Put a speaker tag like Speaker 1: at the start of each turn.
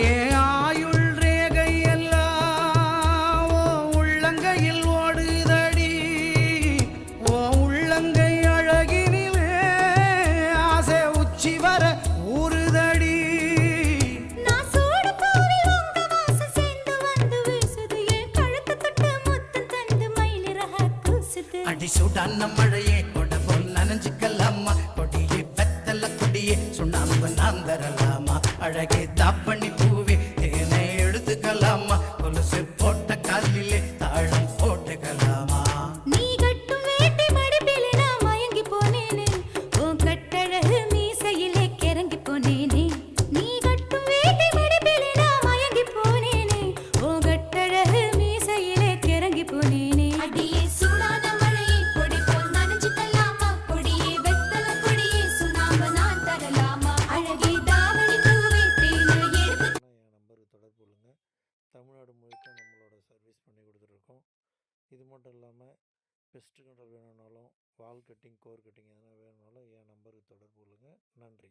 Speaker 1: ஏன் ஆயுள் ரேகை எல்லாம் உள்ளங்கையில் ஓடுதடி. ஓ உள்ளங்கை அழகினிலே ஆசை உச்சி வர ஊறுதடி.
Speaker 2: நான் சூடு பூவில் உங்க வாசம் சேர்ந்து வந்து வீசுது. என் கழுத்து தொட்டு முத்தம் தந்து மயிலிறக கூசுது.
Speaker 1: அடி சுடான மழையே கொட போல் நனைஞ்சுக்கலாமா. கொடியே வெத்தல கொடியே சுண்ணாம்பு நான் தரலாமா. அழகே தாப்பண்ணி பூவே தேனை எடுத்துக்கலாமா. கொலுசு போட்ட காலிலே தாழம் போட்டுக்கலாமா.
Speaker 2: நீ கட்டும் வேட்டி மடிப்பிலே நான் மயங்கி போனேனே. உன் கட்டழகு மீசையிலே கிறங்கி போனேனே. நீ கட்டும் வேட்டி மடிப்பிலே நான் மயங்கி போனேனே. உன் கட்டழகு மீசையிலே கிறங்கி போனேனே. அடியே சூடான மழையே கொடி போல் நனைஞ்சுக்கலாமா. கொடியே வெத்தல கொடியே சுண்ணாம்பு நான் தரலாமா. அழகே தாவணி பூவே தேனை எடுத்து.
Speaker 3: என் நம்பருக்கு தொடர்பு கொள்ளுங்க. தமிழ்நாடு முழுக்க நம்மளோட சர்வீஸ் பண்ணி கொடுத்துட்ருக்கோம். இது மட்டும் இல்லாமல் பெஸ்ட் கண்ட்ரோல் வேணும்னாலும் வால் கட்டிங் கோர் கட்டிங் எதனா வேணும்னாலும் என் நம்பருக்கு தொடர்பு கொள்ளுங்கள். நன்றி.